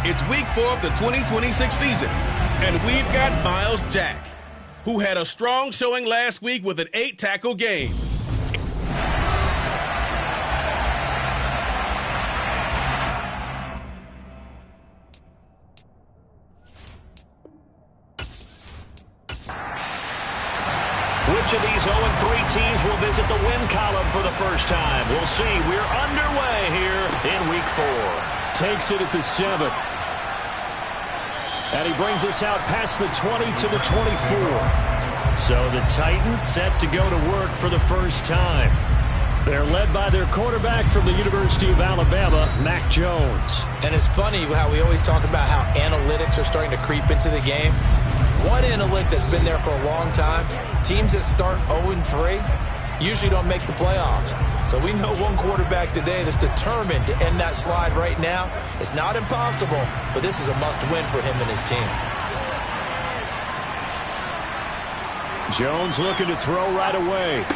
It's week 4 of the 2026 season, and we've got Miles Jack, who had a strong showing last week with an 8-tackle game. Which of these 0-3 teams will visit the win column for the first time? We'll see. We're underway here in week 4. Takes it at the 7. And he brings us out past the 20 to the 24. So the Titans set to go to work for the first time. They're led by their quarterback from the University of Alabama, Mac Jones. And it's funny how we always talk about how analytics are starting to creep into the game. One analytic that's been there for a long time, teams that start 0-3 usually don't make the playoffs. So we know one quarterback today that's determined to end that slide right now. It's not impossible, but this is a must-win for him and his team. Jones looking to throw right away.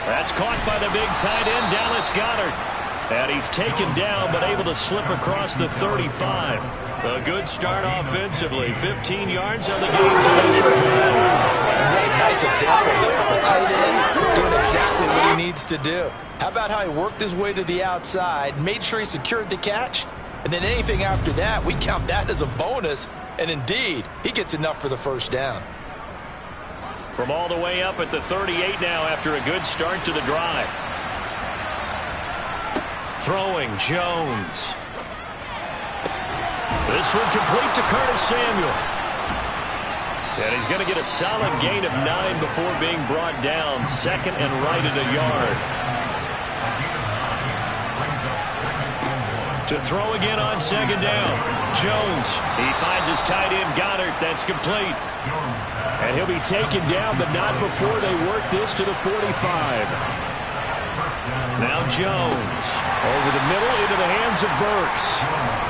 That's caught by the big tight end, Dallas Goedert. And he's taken down, but able to slip across the 35. A good start offensively. 15 yards on the game's initial play. Great, nice example there of a tight end doing exactly what he needs to do. How about how he worked his way to the outside, made sure he secured the catch, and then anything after that, we count that as a bonus. And indeed, he gets enough for the first down. From all the way up at the 38 now after a good start to the drive. Throwing Jones. This one complete to Curtis Samuel. And he's going to get a solid gain of 9 before being brought down. Second and right at a yard. To throw again on second down. Jones. He finds his tight end Goedert. That's complete. And he'll be taken down, but not before they work this to the 45. Now Jones. Over the middle into the hands of Burks.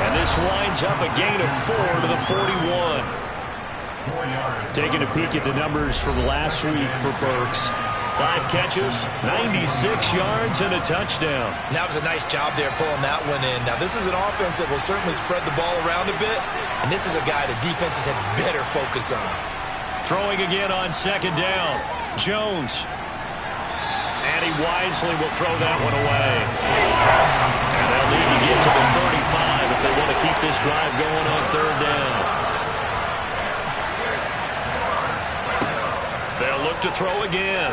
And this winds up a gain of 4 to the 41. Taking a peek at the numbers from last week for Burks. 5 catches, 96 yards, and a touchdown. That was a nice job there pulling that one in. Now, this is an offense that will certainly spread the ball around a bit, and this is a guy the defenses had better focus on. Throwing again on second down. Jones. And he wisely will throw that one away. And they'll need to get to the 35 if they want to keep this drive going on third down. They'll look to throw again.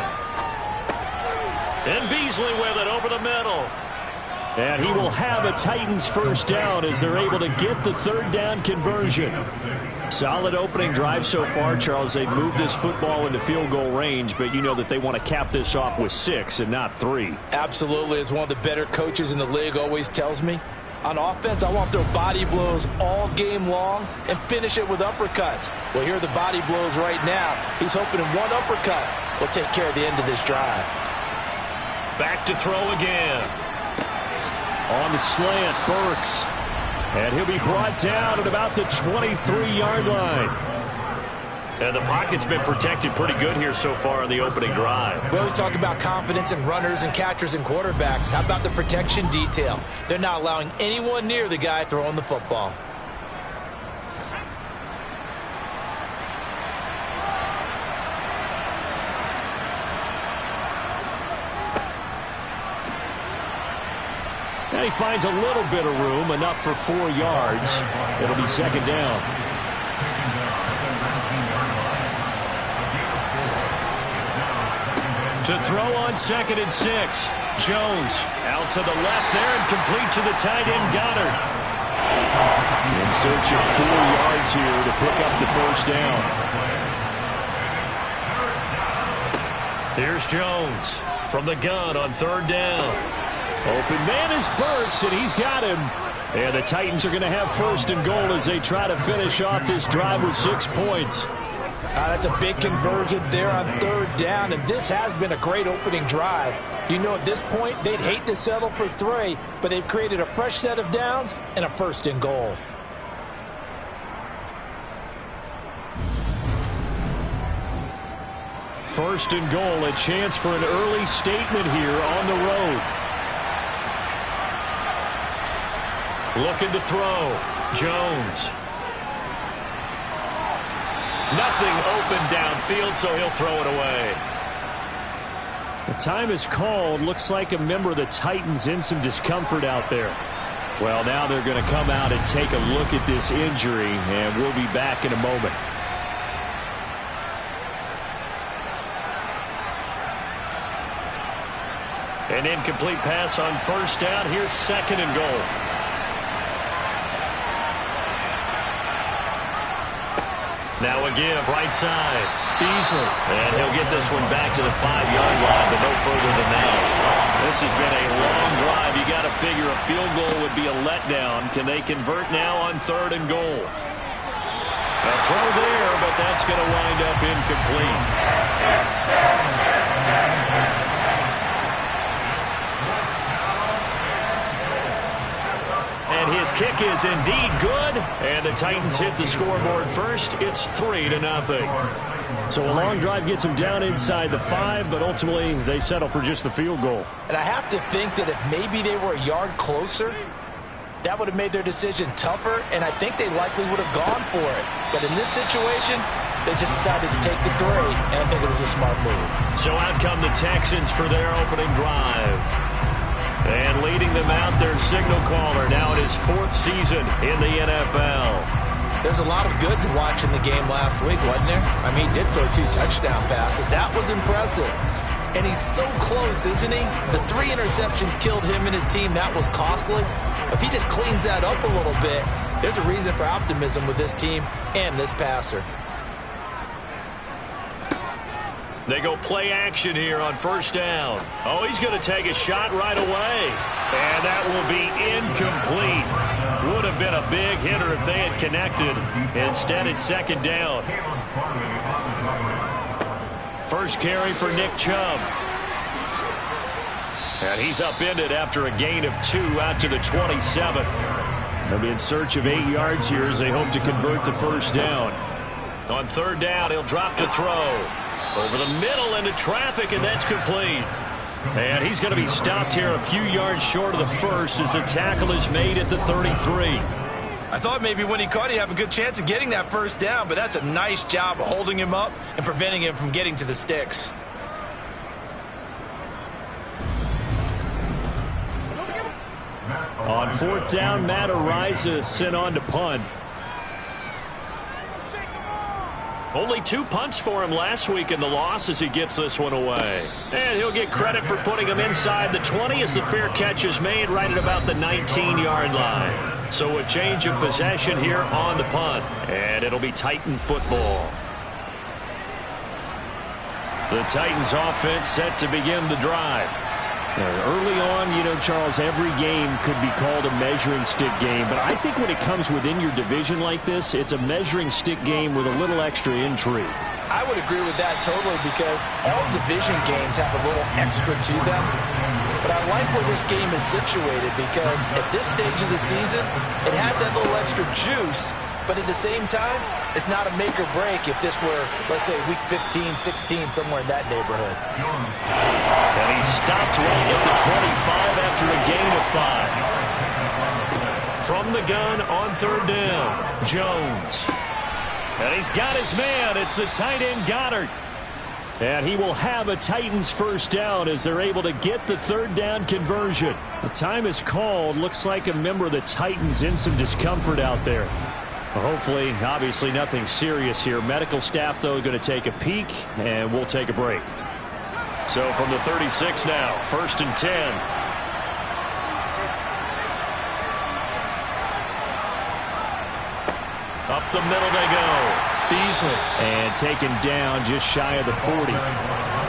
And Beasley with it over the middle. And he will have a Titans first down as they're able to get the third down conversion. Solid opening drive so far, Charles. They've moved this football into field goal range, but you know that they want to cap this off with 6 and not 3. Absolutely. As one of the better coaches in the league always tells me, on offense, I want their body blows all game long and finish it with uppercuts. Well, here are the body blows right now. He's hoping in one uppercut will take care of the end of this drive. Back to throw again. On the slant, Burks. And he'll be brought down at about the 23-yard line. And the pocket's been protected pretty good here so far on the opening drive. We always talk about confidence in runners and catchers and quarterbacks. How about the protection detail? They're not allowing anyone near the guy throwing the football. And he finds a little bit of room, enough for 4 yards. It'll be second down. To throw on second and 6. Jones out to the left there and complete to the tight end Goedert. In search of 4 yards here to pick up the first down. Here's Jones from the gun on third down. Open man is Burks, and he's got him. And the Titans are going to have first and goal as they try to finish off this drive with 6 points. That's a big conversion there on third down, and this has been a great opening drive. You know, at this point, they'd hate to settle for 3, but they've created a fresh set of downs and a first and goal. First and goal, a chance for an early statement here on the road. Looking to throw. Jones. Nothing open downfield, so he'll throw it away. The time is called. Looks like a member of the Titans in some discomfort out there. Well, now they're going to come out and take a look at this injury, and we'll be back in a moment. An incomplete pass on first down. Here's second and goal. Now a give, right side. Beasley. And he'll get this one back to the 5-yard line, but no further than that. This has been a long drive. You got to figure a field goal would be a letdown. Can they convert now on third and goal? A throw there, but that's going to wind up incomplete. And his kick is indeed good. And the Titans hit the scoreboard first. It's 3-0. So a long drive gets them down inside the 5, but ultimately they settle for just the field goal. And I have to think that if maybe they were a yard closer, that would have made their decision tougher, and I think they likely would have gone for it. But in this situation, they just decided to take the 3, and I think it was a smart move. So out come the Texans for their opening drive. And leading them out, their signal caller, now in his 4th season in the NFL. There's a lot of good to watch in the game last week, wasn't there? I mean, he did throw 2 touchdown passes. That was impressive. And he's so close, isn't he? The 3 interceptions killed him and his team. That was costly. If he just cleans that up a little bit, there's a reason for optimism with this team and this passer. They go play action here on first down. Oh, he's going to take a shot right away. And that will be incomplete. Would have been a big hitter if they had connected. Instead, it's second down. First carry for Nick Chubb. And he's upended after a gain of 2 out to the 27. They'll be in search of 8 yards here as they hope to convert the first down. On third down, he'll drop to throw. Over the middle into traffic, and that's complete. And he's going to be stopped here a few yards short of the first as the tackle is made at the 33. I thought maybe when he caught, he'd have a good chance of getting that first down, but that's a nice job of holding him up and preventing him from getting to the sticks. On fourth down, Matt Ariza sent on to punt. Only 2 punts for him last week in the loss as he gets this one away. And he'll get credit for putting him inside the 20 as the fair catch is made right at about the 19-yard line. So a change of possession here on the punt. And it'll be Titan football. The Titans offense set to begin the drive. Early on, you know, Charles, every game could be called a measuring stick game. But I think when it comes within your division like this, it's a measuring stick game with a little extra intrigue. I would agree with that totally because all division games have a little extra to them. But I like where this game is situated because at this stage of the season, it has that little extra juice. But at the same time, it's not a make or break if this were, let's say, week 15, 16, somewhere in that neighborhood. And he stopped right at the 25 after a gain of 5. From the gun on third down, Jones. And he's got his man. It's the tight end, Goddard. And he will have a Titans first down as they're able to get the third down conversion. The time is called. Looks like a member of the Titans in some discomfort out there. Hopefully, obviously nothing serious here. Medical staff, though, going to take a peek, and we'll take a break. So from the 36 now, 1st and 10. Up the middle they go. Beasley. And taken down just shy of the 40.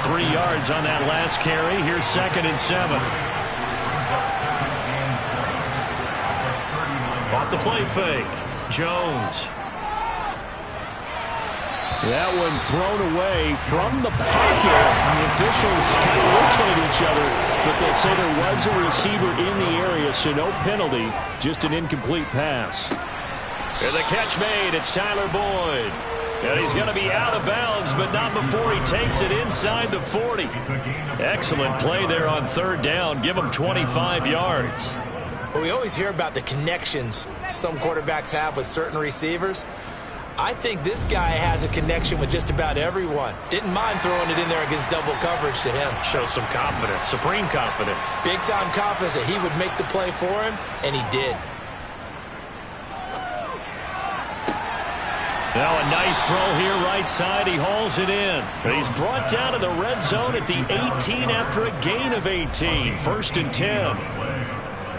3 yards on that last carry. Here's 2nd and 7. Off the play fake. Jones. That one thrown away from the pocket. The officials kind of looking at each other, but they'll say there was a receiver in the area, so no penalty, just an incomplete pass. And the catch made. It's Tyler Boyd. And he's going to be out of bounds, but not before he takes it inside the 40. Excellent play there on third down. Give him 25 yards. Well, we always hear about the connections some quarterbacks have with certain receivers. I think this guy has a connection with just about everyone. Didn't mind throwing it in there against double coverage to him. Shows some confidence, supreme confidence. Big-time confidence that he would make the play for him, and he did. Now a nice throw here right side. He hauls it in. But he's brought down to the red zone at the 18 after a gain of 18. 1st and 10.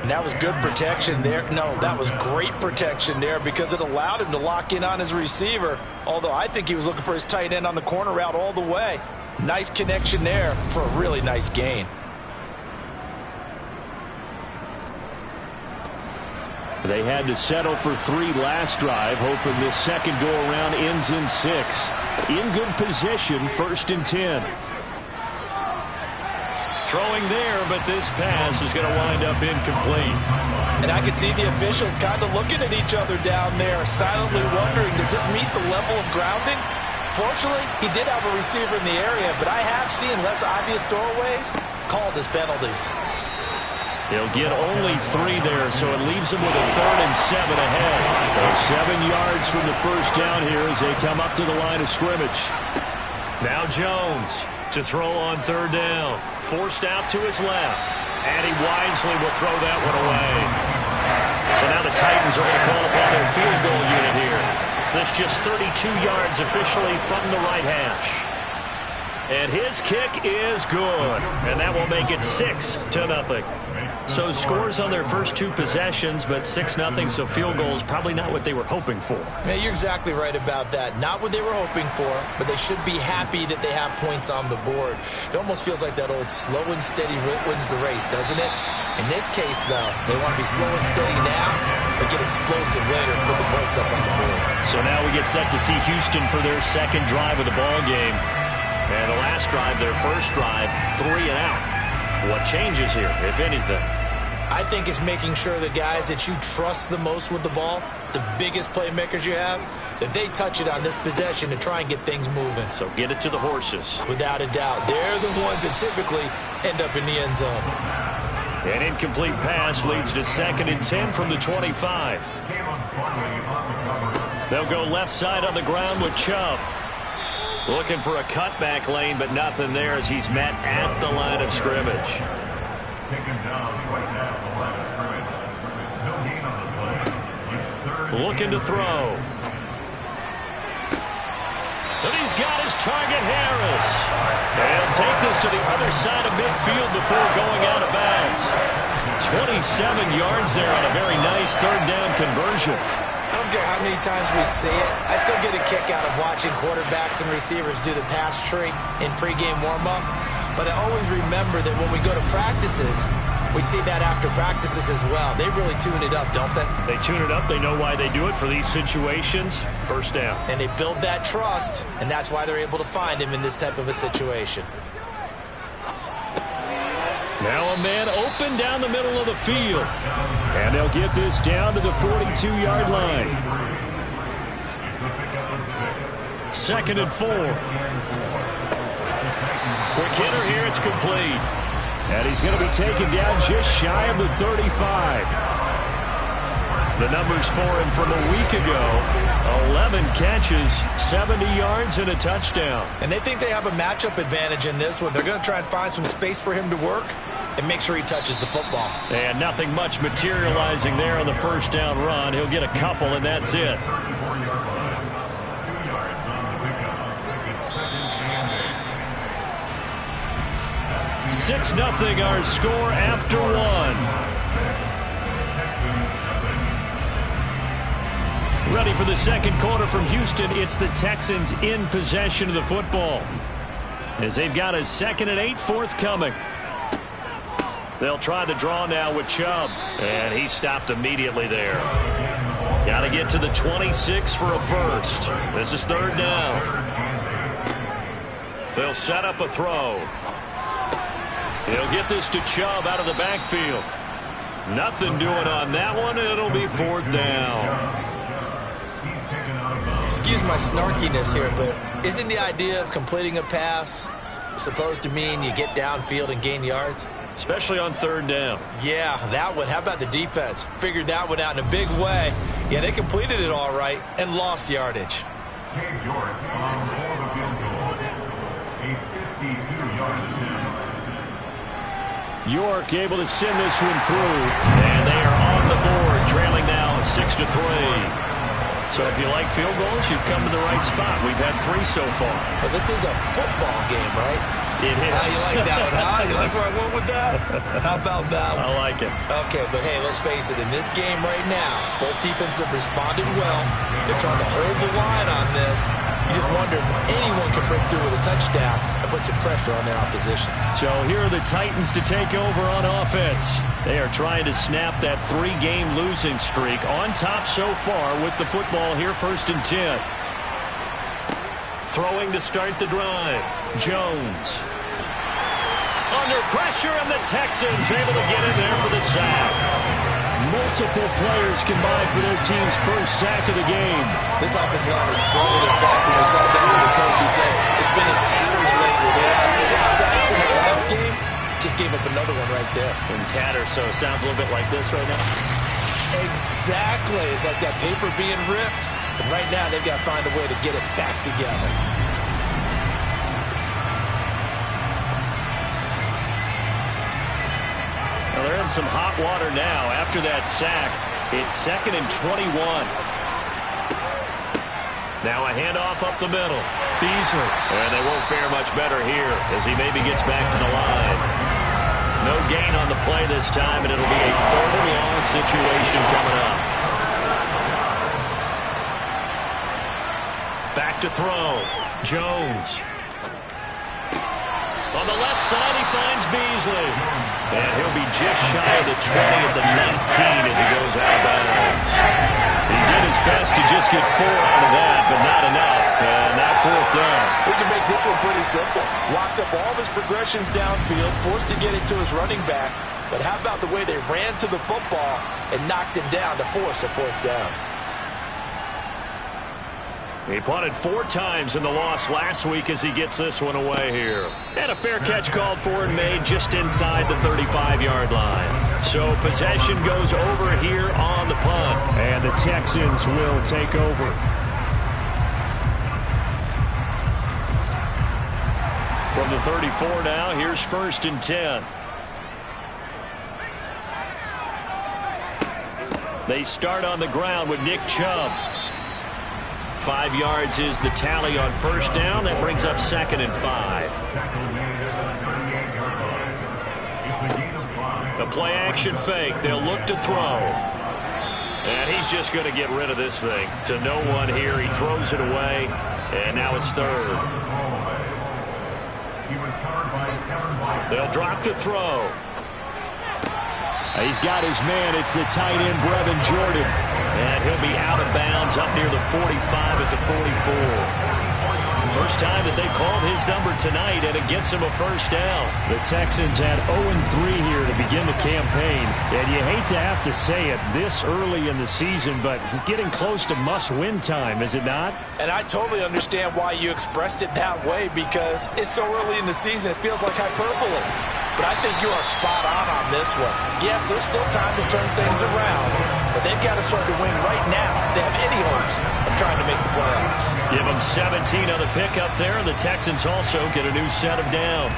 And that was good protection there. No, that was great protection there because it allowed him to lock in on his receiver. Although I think he was looking for his tight end on the corner route all the way. Nice connection there for a really nice gain. They had to settle for 3 last drive, hoping this second go-around ends in 6. In good position, 1st and 10. Throwing there, but this pass is going to wind up incomplete. And I can see the officials kind of looking at each other down there, silently wondering, does this meet the level of grounding? Fortunately, he did have a receiver in the area, but I have seen less obvious throwaways called as penalties. He'll get only 3 there, so it leaves him with a 3rd and 7 ahead. So 7 yards from the first down here as they come up to the line of scrimmage. Now Jones to throw on 3rd down. Forced out to his left. And he wisely will throw that one away. So now the Titans are going to call upon their field goal unit here. That's just 32 yards officially from the right hash. And his kick is good. And that will make it 6-0. So scores on their first 2 possessions, but 6-0, so field goal is probably not what they were hoping for. Yeah, you're exactly right about that. Not what they were hoping for, but they should be happy that they have points on the board. It almost feels like that old slow and steady wins the race, doesn't it? In this case, though, they want to be slow and steady now, but get explosive later and put the points up on the board. So now we get set to see Houston for their second drive of the ball game. And the last drive, their first drive, 3 and out. What changes here, if anything? I think it's making sure the guys that you trust the most with the ball, the biggest playmakers you have, that they touch it on this possession to try and get things moving. So get it to the horses. Without a doubt. They're the ones that typically end up in the end zone. An incomplete pass leads to 2nd and 10 from the 25. They'll go left side on the ground with Chubb. Looking for a cutback lane, but nothing there as he's met at the line of scrimmage. Looking to throw. And he's got his target, Harris. And take this to the other side of midfield before going out of bounds. 27 yards there on a very nice 3rd down conversion. I don't care how many times we see it. I still get a kick out of watching quarterbacks and receivers do the pass tree in pregame warm-up. But I always remember that when we go to practices, we see that after practices as well. They really tune it up, don't they? They tune it up. They know why they do it for these situations. 1st down. And they build that trust, and that's why they're able to find him in this type of a situation. Now a man open down the middle of the field. And they'll get this down to the 42-yard line. 2nd and 4. Quick hitter here. It's complete. And he's going to be taken down just shy of the 35. The numbers for him from a week ago, 11 catches, 70 yards, and a touchdown. And they think they have a matchup advantage in this one. They're going to try and find some space for him to work and make sure he touches the football. And nothing much materializing there on the 1st down run. He'll get a couple, and that's it. $6-0 our score after 1. Ready for the second quarter from Houston. It's the Texans in possession of the football as they've got a 2nd and 8 forthcoming. They'll try the draw now with Chubb, and he stopped immediately there. Got to get to the 26 for a first. This is 3rd down. They'll set up a throw. He'll get this to Chubb out of the backfield. Nothing doing on that one, and it'll be 4th down. Excuse my snarkiness here, but isn't the idea of completing a pass supposed to mean you get downfield and gain yards? especially on third down. Yeah, that one. How about the defense? Figured that one out in a big way. Yeah, they completed it all right and lost yardage. York able to send this one through, and they are on the board, trailing now at 6-3. So if you like field goals, you've come to the right spot. We've had 3 so far. Well, this is a football game, right? It is. How you like that one, huh? You like where I went with that? How about that one? I like it. Okay, but hey, let's face it. In this game right now, both defenses have responded well. They're trying to hold the line on this. You just wonder if anyone can break through with a touchdown and put some pressure on their opposition. So here are the Titans to take over on offense. They are trying to snap that 3-game losing streak. On top so far with the football here, 1st and 10. Throwing to start the drive. Jones. Under pressure, and the Texans able to get in there for the sack. Multiple players combined for their team's first sack of the game. This offensive line is strong. In fact, when we sat down with the coach, he said it's been in tatters lately. They had 6 sacks in their last game. Just gave up another one right there. In tatters, so it sounds a little bit like this right now. Exactly. It's like that paper being ripped. And right now, they've got to find a way to get it back together. Well, they're in some hot water now. After that sack, it's 2nd and 21. Now a handoff up the middle. Beasley. And they won't fare much better here as he maybe gets back to the line. No gain on the play this time, and it'll be a 3rd and long situation coming up. Back to throw. Jones. On the left side, he finds Beasley. And he'll be just shy of the 20 of the 19 as he goes out of bounds. He did his best to just get 4 out of that, but not enough. And that 4th down. We can make this one pretty simple. Locked up all of his progressions downfield, forced to get it to his running back. But how about the way they ran to the football and knocked him down to force a 4th down? He punted 4 times in the loss last week as he gets this one away here. And a fair catch called for and made just inside the 35-yard line. So possession goes over here on the punt. And the Texans will take over. From the 34 now, here's 1st and 10. They start on the ground with Nick Chubb. 5 yards is the tally on 1st down. That brings up 2nd and 5. The play-action fake. They'll look to throw. And he's just going to get rid of this thing. To no one here. He throws it away. And now it's 3rd. They'll drop to throw. He's got his man. It's the tight end, Brevin Jordan. And he'll be out of bounds up near the 45 at the 44. First time that they called his number tonight, and it gets him a 1st down. The Texans had 0-3 here to begin the campaign. And you hate to have to say it this early in the season, but getting close to must-win time, is it not? And I totally understand why you expressed it that way, because it's so early in the season, it feels like hyperbole. But I think you are spot on this one. Yes, there's still time to turn things around, but they've got to start to win right now if they have any hopes of trying to make the playoffs. Give them 17 on the pickup there, and the Texans also get a new set of downs.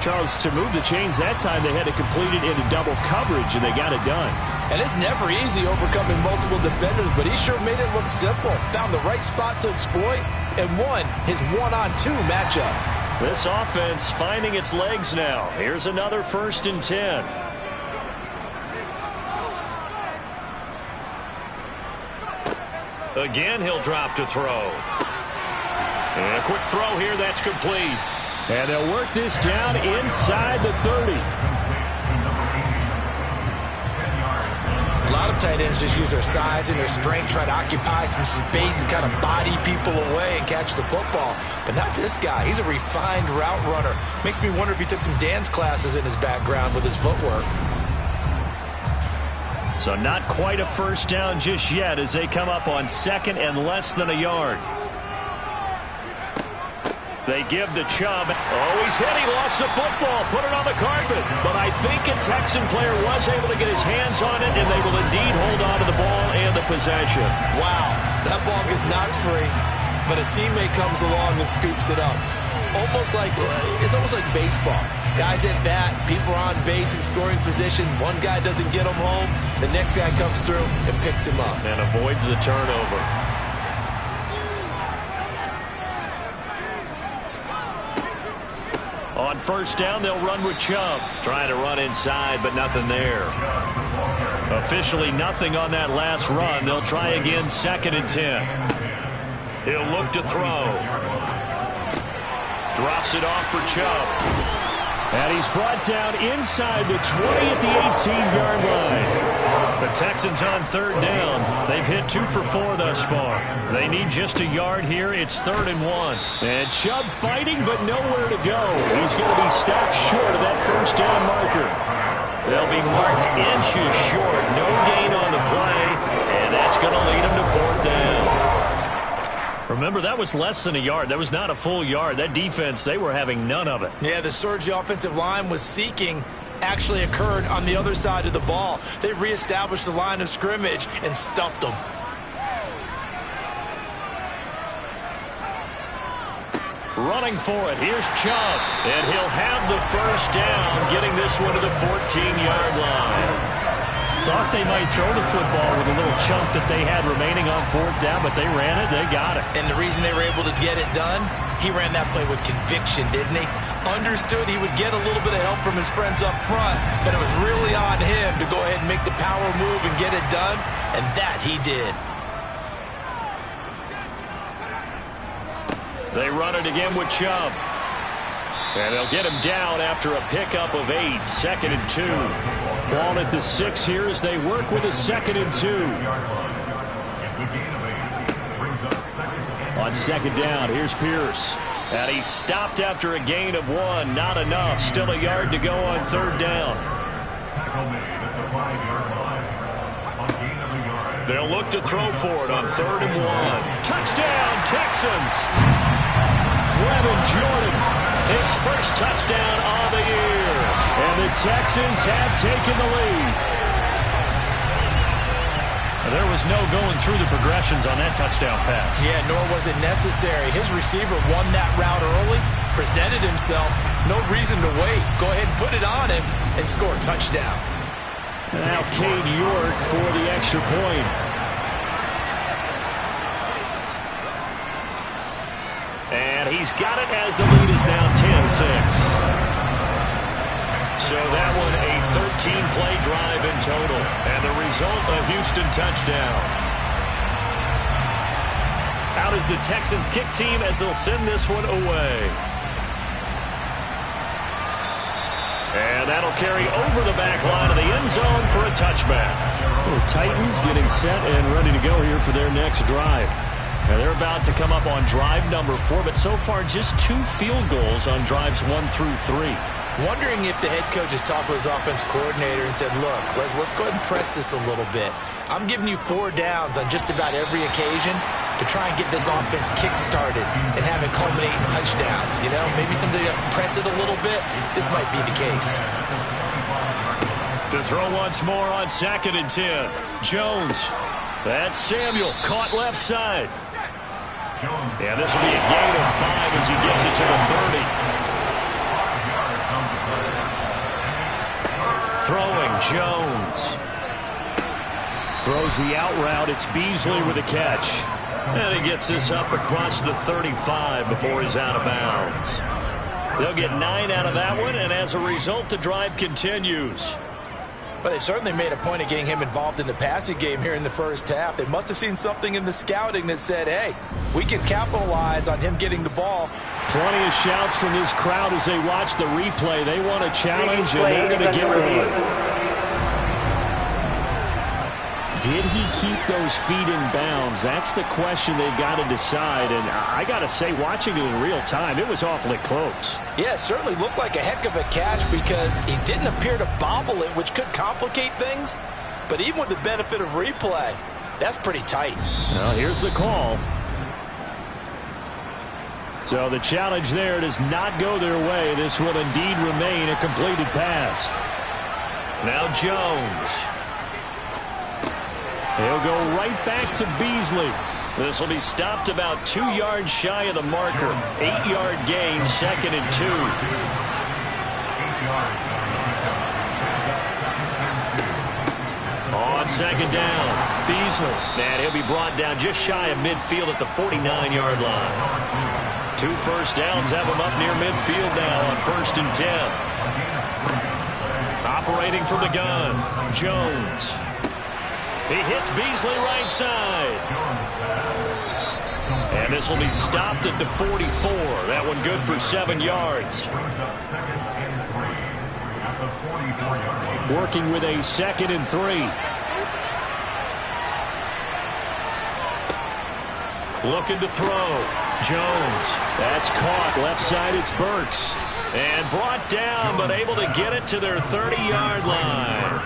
Charles, to move the chains that time, they had to complete it into double coverage, and they got it done. And it's never easy overcoming multiple defenders, but he sure made it look simple. Found the right spot to exploit and won his 1-on-2 matchup. This offense finding its legs now. Here's another 1st and 10. Again, he'll drop to throw. And a quick throw here, that's complete. And they'll work this down inside the 30. A lot of tight ends just use their size and their strength, try to occupy some space and kind of body people away and catch the football. But not this guy. He's a refined route runner. Makes me wonder if he took some dance classes in his background with his footwork. So not quite a 1st down just yet as they come up on 2nd and less than a yard. They give to Chubb. Oh, he's hit. He lost the football. Put it on the carpet. But I think a Texan player was able to get his hands on it, and they will indeed hold on to the ball and the possession. Wow, that ball gets knocked free, but a teammate comes along and scoops it up. It's almost like baseball. Guys at bat, people are on base in scoring position. One guy doesn't get him home. The next guy comes through and picks him up. And avoids the turnover. On first down, they'll run with Chubb. Trying to run inside, but nothing there. Officially nothing on that last run. They'll try again, 2nd and 10. He'll look to throw. Drops it off for Chubb. And he's brought down inside the 20 at the 18-yard line. The Texans on 3rd down. They've hit 2 for 4 thus far. They need just a yard here. It's 3rd and 1. And Chubb fighting, but nowhere to go. He's going to be stopped short of that first down marker. They'll be marked inches short. No gain on the play, and that's going to lead them to 4th down. Remember, that was less than a yard. That was not a full yard. That defense, they were having none of it. Yeah, the surge the offensive line was seeking actually occurred on the other side of the ball. They reestablished the line of scrimmage and stuffed them. Running for it. Here's Chubb. And he'll have the first down, getting this one to the 14-yard line. Thought they might throw the football with a little chunk that they had remaining on 4th down, but they ran it, they got it. And the reason they were able to get it done, he ran that play with conviction, didn't he? Understood he would get a little bit of help from his friends up front, but it was really on him to go ahead and make the power move and get it done, and that he did. They run it again with Chubb. And they'll get him down after a pickup of 8, 2nd and 2. Ball at the 6 here as they work with a 2nd and 2. On 2nd down, here's Pierce. And he's stopped after a gain of 1. Not enough. Still a yard to go on 3rd down. They'll look to throw for it on 3rd and 1. Touchdown, Texans! Brevin Jordan, his first touchdown of the year. And the Texans have taken the lead. There was no going through the progressions on that touchdown pass. Yeah, nor was it necessary. His receiver won that route early, presented himself. No reason to wait. Go ahead and put it on him and score a touchdown. Now Cade York for the extra point. And he's got it as the lead is now 10-6. So that one a 13-play drive in total. And the result, a Houston touchdown. Out is the Texans kick team as they'll send this one away. And that'll carry over the back line of the end zone for a touchback. The Titans getting set and ready to go here for their next drive. Now they're about to come up on drive number 4, but so far just 2 field goals on drives 1 through 3. Wondering if the head coach has talked with his offense coordinator and said, look, let's go ahead and press this a little bit. I'm giving you 4 downs on just about every occasion to try and get this offense kick-started and have it culminate in touchdowns. You know, maybe something to press it a little bit. This might be the case. To throw once more on 2nd and 10. Jones. That's Samuel, caught left side. Yeah, this will be a gain of 5 as he gets it to the 30. Throwing, Jones. Throws the out route. It's Beasley with a catch. And he gets this up across the 35 before he's out of bounds. They'll get 9 out of that one, and as a result, the drive continues. But they certainly made a point of getting him involved in the passing game here in the first half. They must have seen something in the scouting that said, hey, we can capitalize on him getting the ball. Plenty of shouts from this crowd as they watch the replay. They want a challenge, and they're going to get one. Did he keep those feet in bounds? That's the question they've got to decide. And I got to say, watching it in real time, it was awfully close. Yeah, it certainly looked like a heck of a catch because he didn't appear to bobble it, which could complicate things. But even with the benefit of replay, that's pretty tight. Well, here's the call. So the challenge there does not go their way. This will indeed remain a completed pass. Now Jones. He'll go right back to Beasley. This will be stopped about 2 yards shy of the marker. 8-yard gain, 2nd and 2. On 2nd down, Beasley. And he'll be brought down just shy of midfield at the 49-yard line. 2 first downs have him up near midfield now on 1st and 10. Operating from the gun, Jones. He hits Beasley right side. And this will be stopped at the 44. That one good for 7 yards. Working with a 2nd and 3. Looking to throw. Jones. That's caught. Left side, it's Burks. And brought down, but able to get it to their 30-yard line.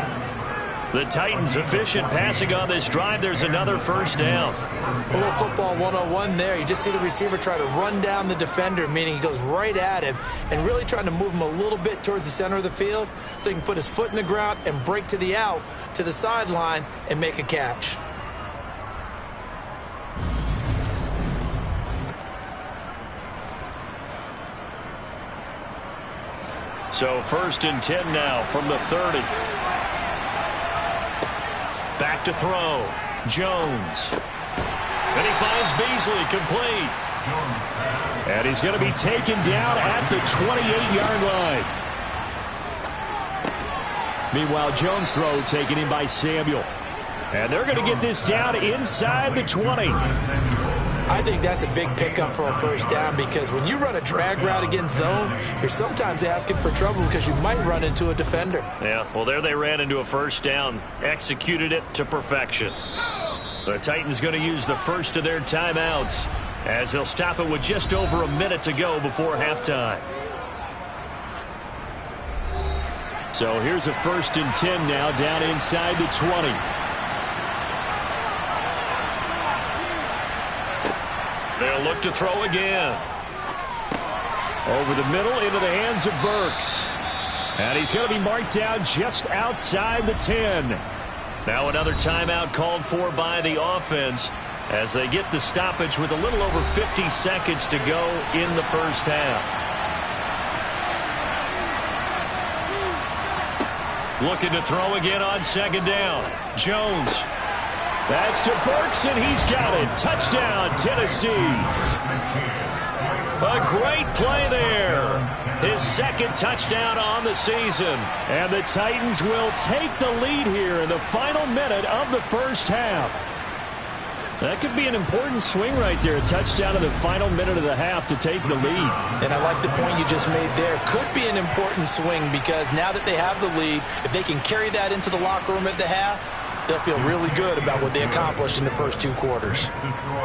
The Titans efficient passing on this drive. There's another first down. A little football 101 there. You just see the receiver try to run down the defender, meaning he goes right at him and really trying to move him a little bit towards the center of the field so he can put his foot in the ground and break to the out, to the sideline, and make a catch. So 1st and 10 now from the 30. Back to throw. Jones. And he finds Beasley complete. And he's going to be taken down at the 28-yard line. Meanwhile, Jones' throw taken in by Samuel. And they're going to get this down inside the 20. I think that's a big pickup for a first down because when you run a drag route against zone, you're sometimes asking for trouble because you might run into a defender. Yeah, well, there they ran into a first down. Executed it to perfection. The Titans going to use the first of their timeouts as they'll stop it with just over a minute to go before halftime. So here's a 1st and 10 now down inside the 20. They'll look to throw again. Over the middle into the hands of Burks. And he's going to be marked down just outside the 10. Now another timeout called for by the offense as they get the stoppage with a little over 50 seconds to go in the first half. Looking to throw again on 2nd down. Jones. That's to Burks, and he's got it. Touchdown, Tennessee. A great play there. His 2nd touchdown on the season. And the Titans will take the lead here in the final minute of the first half. That could be an important swing right there. A touchdown in the final minute of the half to take the lead. And I like the point you just made there. Could be an important swing because now that they have the lead, if they can carry that into the locker room at the half, they'll feel really good about what they accomplished in the first 2 quarters.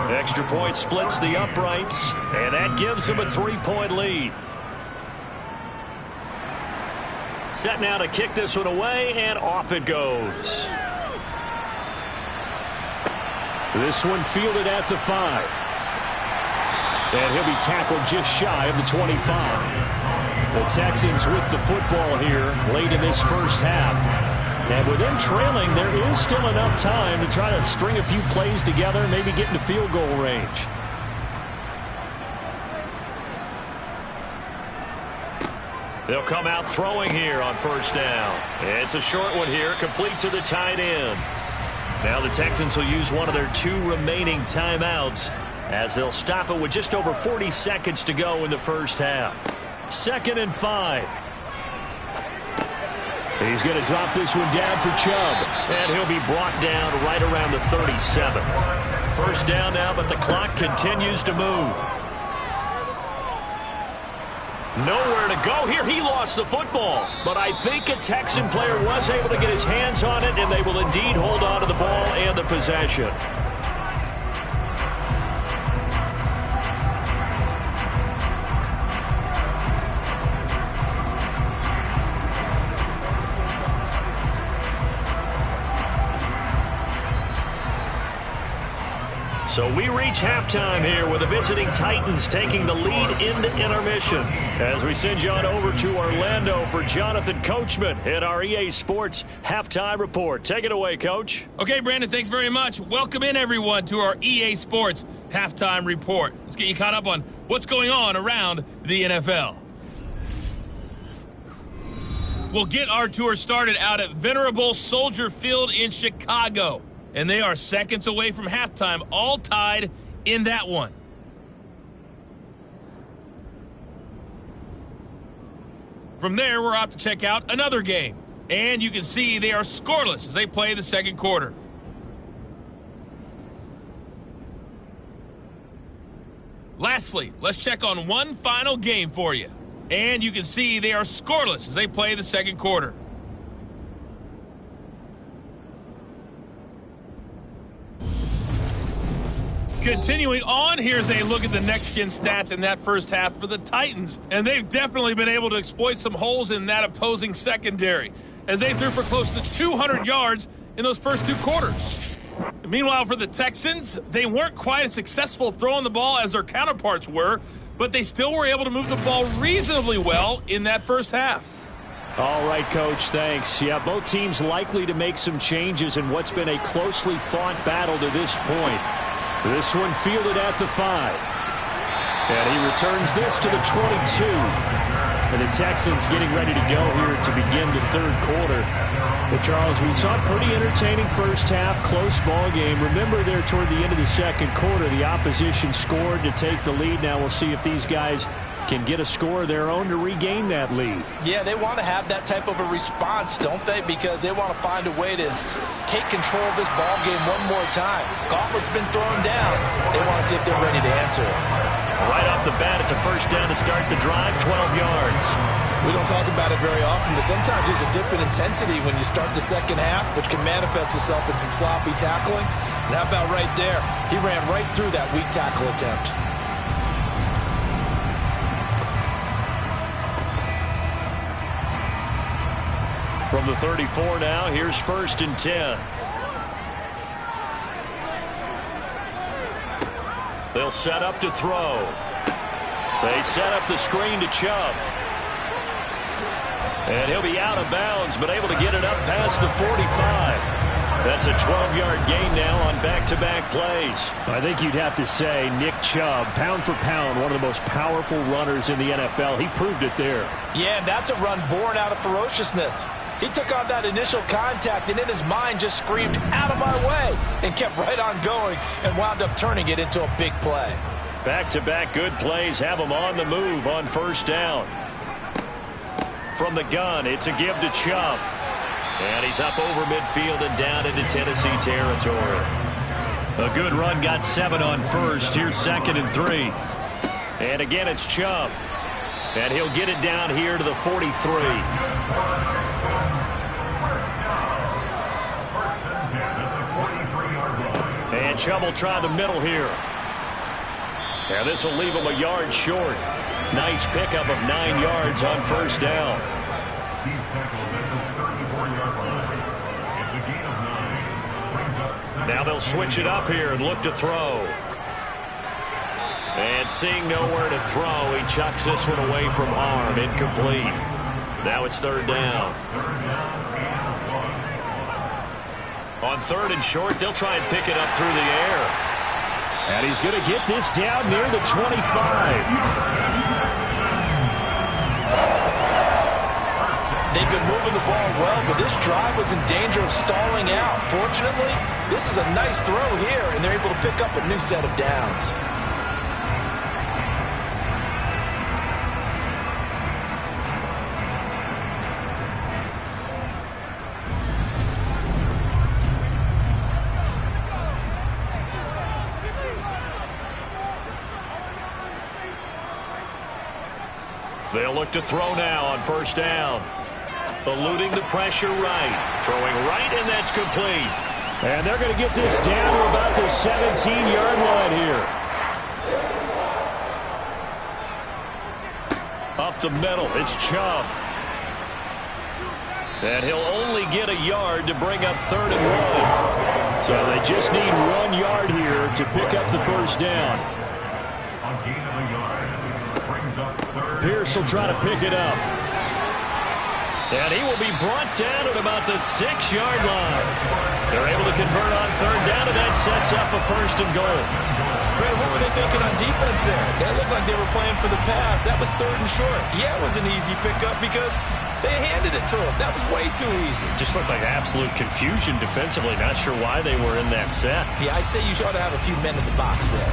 Extra point splits the uprights, and that gives them a 3-point lead. Set now to kick this one away, and off it goes. This one fielded at the 5. And he'll be tackled just shy of the 25. The Texans with the football here late in this first half. And with them trailing, there is still enough time to try to string a few plays together, maybe get into field goal range. They'll come out throwing here on 1st down. It's a short one here, complete to the tight end. Now the Texans will use one of their 2 remaining timeouts as they'll stop it with just over 40 seconds to go in the first half. 2nd and 5. He's going to drop this one down for Chubb. And he'll be brought down right around the 37. First down now, but the clock continues to move. Nowhere to go here. He lost the football. But I think a Texan player was able to get his hands on it, and they will indeed hold on to the ball and the possession. So we reach halftime here with the visiting Titans taking the lead into intermission. As we send you on over to Orlando for Jonathan Coachman in our EA Sports Halftime Report. Take it away, Coach. Okay, Brandon, thanks very much. Welcome in, everyone, to our EA Sports Halftime Report. Let's get you caught up on what's going on around the NFL. We'll get our tour started out at Venerable Soldier Field in Chicago. And they are seconds away from halftime, all tied in that one. From there, we're off to check out another game. And you can see they are scoreless as they play the second quarter. Lastly, let's check on one final game for you. And you can see they are scoreless as they play the second quarter. Continuing on, here's a look at the next-gen stats in that first half for the Titans. And they've definitely been able to exploit some holes in that opposing secondary, as they threw for close to 200 yards in those first two quarters. Meanwhile, for the Texans, they weren't quite as successful throwing the ball as their counterparts were, but they still were able to move the ball reasonably well in that first half. All right, Coach, thanks. Yeah, both teams likely to make some changes in what's been a closely fought battle to this point. This one fielded at the 5. And he returns this to the 22. And the Texans getting ready to go here to begin the third quarter. But, Charles, we saw a pretty entertaining first half, close ball game. Remember there toward the end of the second quarter, the opposition scored to take the lead. Now we'll see if these guys can get a score of their own to regain that lead. Yeah, they want to have that type of a response, don't they? Because they want to find a way to take control of this ball game one more time. Gauntlet's been thrown down. They want to see if they're ready to answer it. Right off the bat, it's a first down to start the drive, 12 yards. We don't talk about it very often, but sometimes there's a dip in intensity when you start the second half, which can manifest itself in some sloppy tackling. And how about right there? He ran right through that weak tackle attempt. From the 34 now, here's 1st and 10. They'll set up to throw. They set up the screen to Chubb. And he'll be out of bounds, but able to get it up past the 45. That's a 12-yard gain now on back-to-back plays. I think you'd have to say Nick Chubb, pound for pound, one of the most powerful runners in the NFL. He proved it there. Yeah, and that's a run born out of ferociousness. He took on that initial contact and in his mind just screamed, "Out of my way," and kept right on going and wound up turning it into a big play. Back-to-back good plays have him on the move on first down. From the gun, it's a give to Chubb. And he's up over midfield and down into Tennessee territory. A good run got 7 on first. Here's 2nd and 3. And again, it's Chubb. And he'll get it down here to the 43. And Chubb will try the middle here. And this will leave him a yard short. Nice pickup of 9 yards on first down. Now they'll switch it up here and look to throw. And seeing nowhere to throw, he chucks this one away from harm. Incomplete. Now it's 3rd down. On 3rd and short, they'll try and pick it up through the air. And he's going to get this down near the 25. They've been moving the ball well, but this drive was in danger of stalling out. Fortunately, this is a nice throw here, and they're able to pick up a new set of downs. They'll look to throw now on first down. Eluding the pressure right. Throwing right, and that's complete. And they're going to get this down to about the 17-yard line here. Up the middle, it's Chubb. And he'll only get a yard to bring up 3rd and 1. So they just need 1 yard here to pick up the first down. Pierce will try to pick it up. And he will be brought down at about the 6-yard line. They're able to convert on third down, and that sets up a first and goal. Brad, what were they thinking on defense there? They looked like they were playing for the pass. That was third and short. Yeah, it was an easy pickup because they handed it to him. That was way too easy. Just looked like absolute confusion defensively. Not sure why they were in that set. Yeah, I'd say you ought to have a few men in the box there.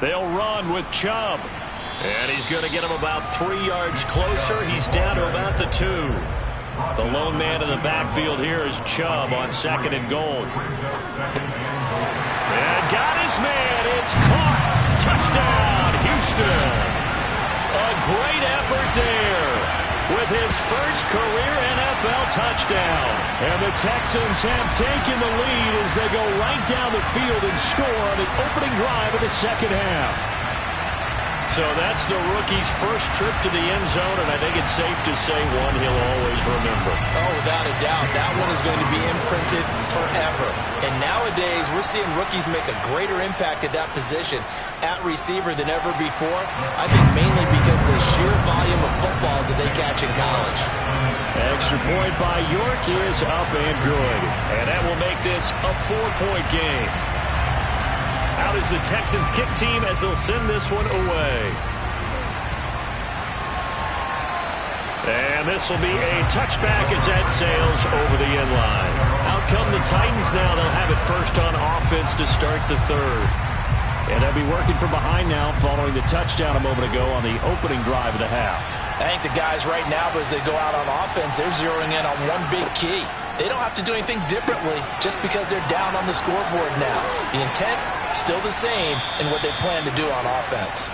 They'll run with Chubb. And he's going to get him about 3 yards closer. He's down to about the 2. The lone man in the backfield here is Chubb on second and goal. And got his man. It's caught. Touchdown, Houston. A great effort there with his first career NFL touchdown. And the Texans have taken the lead as they go right down the field and score on the opening drive of the second half. So that's the rookie's first trip to the end zone, and I think it's safe to say one he'll always remember. Oh, without a doubt. That one is going to be imprinted forever. And nowadays, we're seeing rookies make a greater impact at that position at receiver than ever before. I think mainly because of the sheer volume of footballs that they catch in college. Extra point by York is up and good. And that will make this a 4-point game. Out is the Texans kick team as they'll send this one away. And this will be a touchback as that sails over the end line. Out come the Titans now. They'll have it first on offense to start the third. And they'll be working from behind now following the touchdown a moment ago on the opening drive of the half. I think the guys right now, as they go out on offense, they're zeroing in on one big key. They don't have to do anything differently just because they're down on the scoreboard now. The intent, still the same in what they plan to do on offense.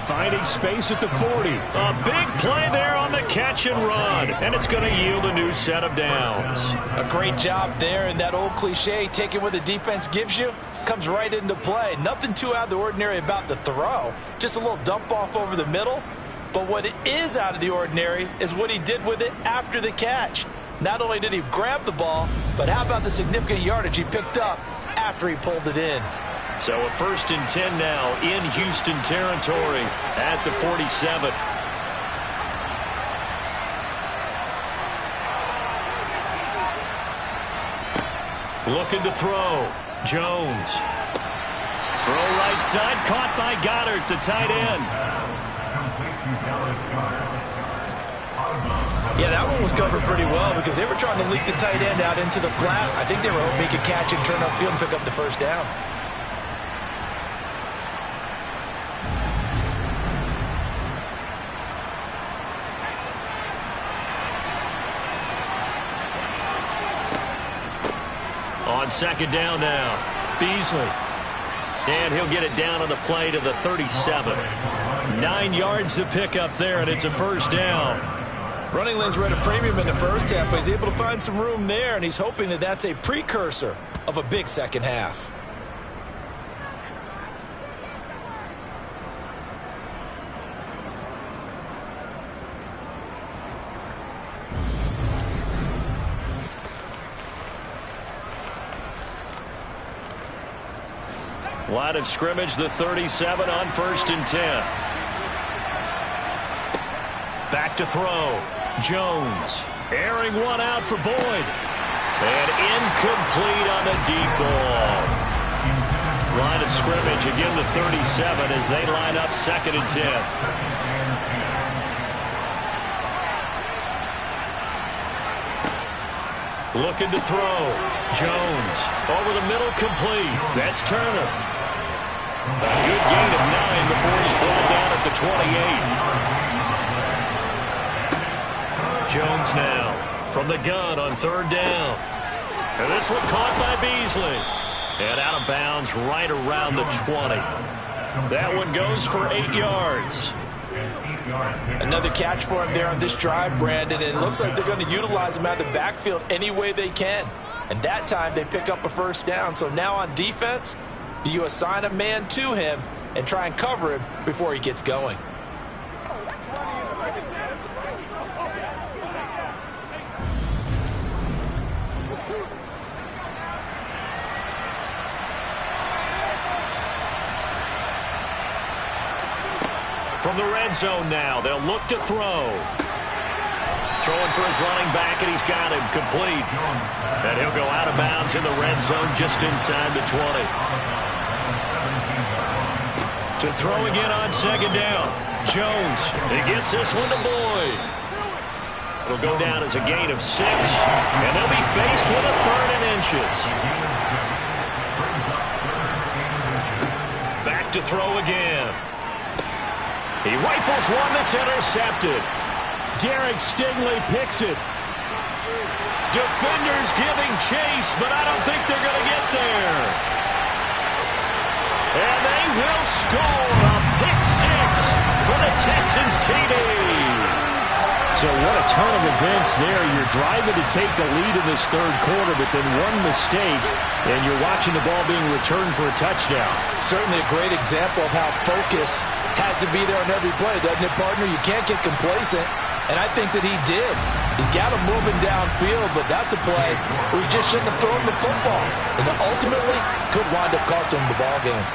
Finding space at the 40. A big play there on the catch and run. And it's going to yield a new set of downs. A great job there, and that old cliche, taking what the defense gives you, comes right into play. Nothing too out of the ordinary about the throw. Just a little dump off over the middle. But what is out of the ordinary is what he did with it after the catch. Not only did he grab the ball, but how about the significant yardage he picked up after he pulled it in? So a 1st and 10 now in Houston territory at the 47. Looking to throw. Jones. Throw right side, caught by Goddard, the tight end. Yeah, that one was covered pretty well because they were trying to leak the tight end out into the flat. I think they were hoping he could catch it, turn upfield, and pick up the first down. On second down now, Beasley. And he'll get it down on the play to the 37. 9 yards to pick up there, and it's a first down. Running lanes were at a premium in the first half, but he's able to find some room there, and he's hoping that that's a precursor of a big second half. Line of scrimmage, the 37 on 1st and 10. Back to throw. Jones. Airing one out for Boyd. And incomplete on the deep ball. Line of scrimmage, again the 37 as they line up 2nd and 10. Looking to throw. Jones. Over the middle, complete. That's Turner. A good gain of 9 before he's brought down at the 28. Jones now from the gun on 3rd down. And this one caught by Beasley. And out of bounds right around the 20. That one goes for 8 yards. Another catch for him there on this drive, Brandon, and it looks like they're going to utilize him out of the backfield any way they can. And that time they pick up a first down. So now on defense, do you assign a man to him and try and cover him before he gets going? From the red zone now, they'll look to throw. Throwing for his running back, and he's got him complete. And he'll go out of bounds in the red zone just inside the 20. To throw again on second down. Jones, he gets this one to Boyd. It'll go down as a gain of 6, and they'll be faced with a 3rd and inches. Back to throw again. He rifles one that's intercepted. Derek Stingley picks it. Defenders giving chase, but I don't think they're going to get there. And they will score a pick 6 for the Texans TD. So what a turn of events there. You're driving to take the lead in this third quarter, but then one mistake, and you're watching the ball being returned for a touchdown. Certainly a great example of how focus has to be there on every play, doesn't it, partner? You can't get complacent, and I think that he did. He's got him moving downfield, but that's a play where he just shouldn't have thrown the football, and that ultimately could wind up costing him the ball game.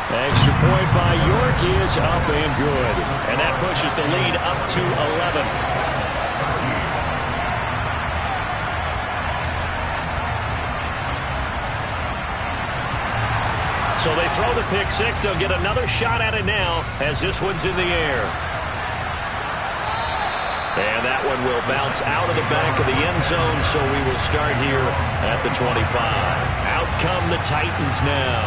Extra point by York is up and good. And that pushes the lead up to 11. So they throw the pick 6. They'll get another shot at it now as this one's in the air. And that one will bounce out of the back of the end zone, so we will start here at the 25. Out come the Titans now.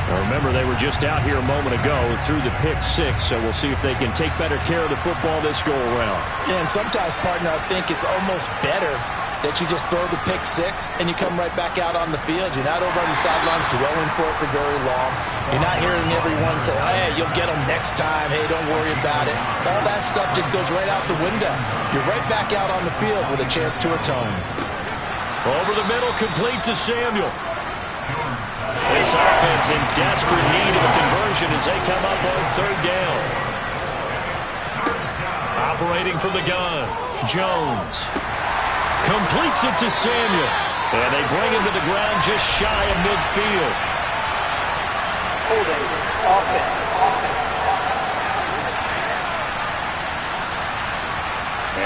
Now remember, they were just out here a moment ago through the pick 6, so we'll see if they can take better care of the football this go-around. Yeah, and sometimes, partner, I think it's almost better that you just throw the pick 6 and you come right back out on the field. You're not over on the sidelines dwelling for it for very long. You're not hearing everyone say, hey, you'll get them next time. Hey, don't worry about it. All that stuff just goes right out the window. You're right back out on the field with a chance to atone. Over the middle, complete to Samuel. This offense in desperate need of a conversion as they come up on 3rd down. Operating from the gun, Jones completes it to Samuel. And they bring him to the ground just shy of midfield. Holding offense.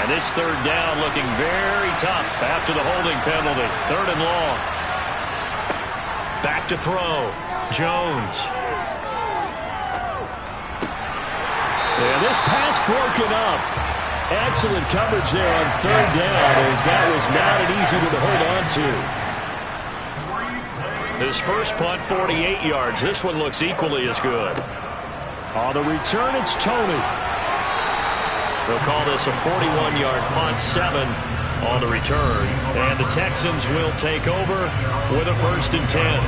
And this 3rd down looking very tough after the holding penalty. 3rd and long. Back to throw. Jones. And this pass broken up. Excellent coverage there on 3rd down, as that was not an easy one to hold on to. His first punt, 48 yards. This one looks equally as good. On the return, it's Tony. They'll call this a 41-yard punt, 7 on the return. And the Texans will take over with a 1st and 10.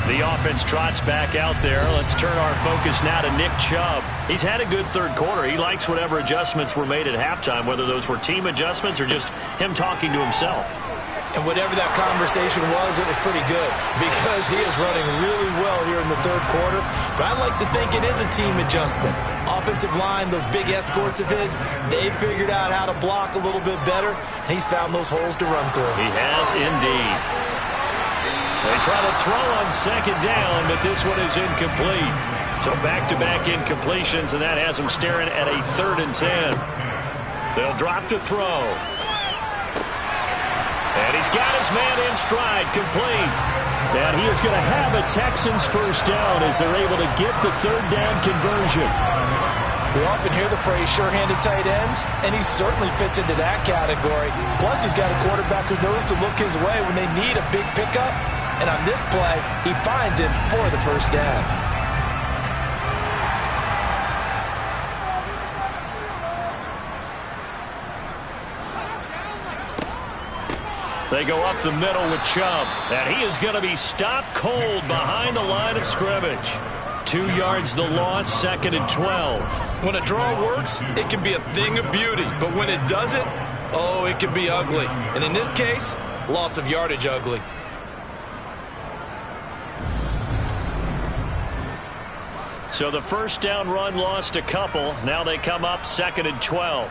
The offense trots back out there. Let's turn our focus now to Nick Chubb. He's had a good 3rd quarter. He likes whatever adjustments were made at halftime, whether those were team adjustments or just him talking to himself. And whatever that conversation was, it was pretty good because he is running really well here in the 3rd quarter. But I like to think it is a team adjustment. Offensive line, those big escorts of his, they figured out how to block a little bit better, and he's found those holes to run through. He has indeed. They try to throw on 2nd down, but this one is incomplete. So back-to-back incompletions, and that has them staring at a 3rd and 10. They'll drop to throw. And he's got his man in stride, complete. And he is going to have a Texans 1st down as they're able to get the 3rd down conversion. We often hear the phrase sure-handed tight ends, and he certainly fits into that category. Plus, he's got a quarterback who knows to look his way when they need a big pickup. And on this play, he finds him for the 1st down. They go up the middle with Chubb, and he is going to be stopped cold behind the line of scrimmage. 2 yards the loss, 2nd and 12. When a draw works, it can be a thing of beauty. But when it doesn't, oh, it can be ugly. And in this case, loss of yardage ugly. So the 1st down run lost a couple. Now they come up 2nd and 12.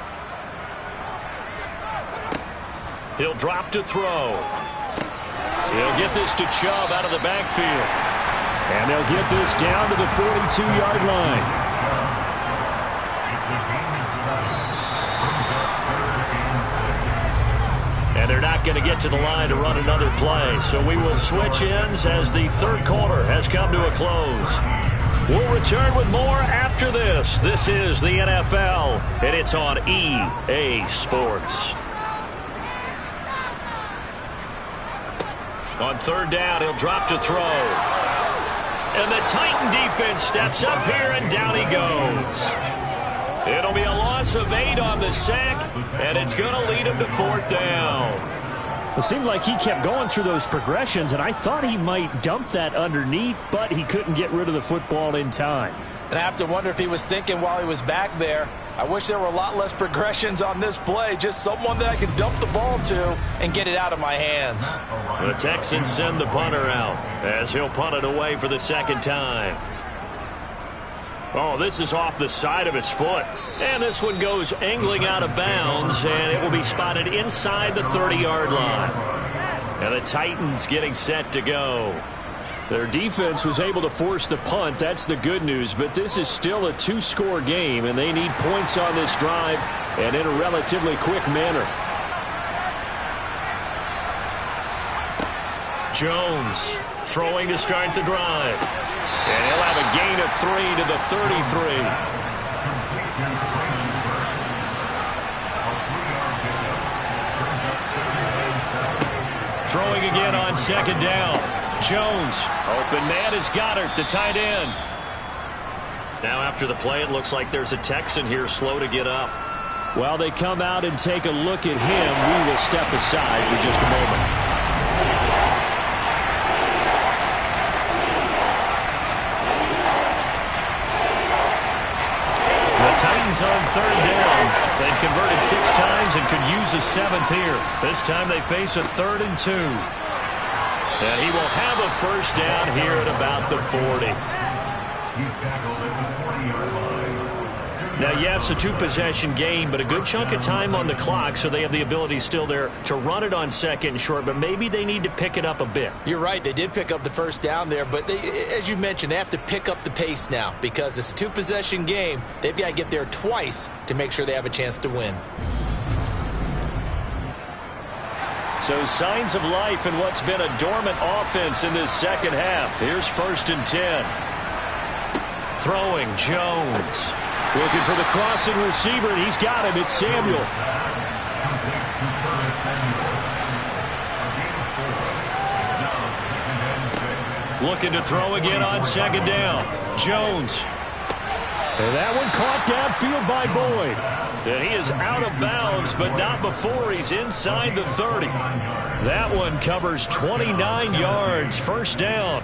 He'll drop to throw. He'll get this to Chubb out of the backfield. And they'll get this down to the 42-yard line. And they're not going to get to the line to run another play. So we will switch ends as the third quarter has come to a close. We'll return with more after this. This is the NFL, and it's on EA Sports. On third down, he'll drop to throw. And the Titan defense steps up here, and down he goes. It'll be a loss of 8 on the sack, and it's going to lead him to fourth down. It seemed like he kept going through those progressions, and I thought he might dump that underneath, but he couldn't get rid of the football in time. And I have to wonder if he was thinking while he was back there, I wish there were a lot less progressions on this play, just someone that I can dump the ball to and get it out of my hands. The Texans send the punter out as he'll punt it away for the second time. Oh, this is off the side of his foot. And this one goes angling out of bounds, and it will be spotted inside the 30-yard line. And the Titans getting set to go. Their defense was able to force the punt. That's the good news. But this is still a 2-score game, and they need points on this drive and in a relatively quick manner. Jones throwing to start the drive. And he'll have a gain of 3 to the 33. Throwing again on second down. Jones. Open man is Goddard, the tight end. Now after the play, it looks like there's a Texan here slow to get up. While they come out and take a look at him, we will step aside for just a moment. Titans on third down. They've converted 6 times and could use a 7th here. This time they face a 3rd and 2. And he will have a first down here at about the 40. Now, yes, a 2-possession game, but a good chunk of time on the clock, so they have the ability still there to run it on second and short, but maybe they need to pick it up a bit. You're right. They did pick up the first down there, but as you mentioned, they have to pick up the pace now because it's a 2-possession game. They've got to get there twice to make sure they have a chance to win. So signs of life in what's been a dormant offense in this second half. Here's 1st and 10. Throwing, Jones. Looking for the crossing receiver, and he's got him. It's Samuel. Looking to throw again on second down. Jones. And that one caught downfield by Boyd. And he is out of bounds, but not before he's inside the 30. That one covers 29 yards. First down.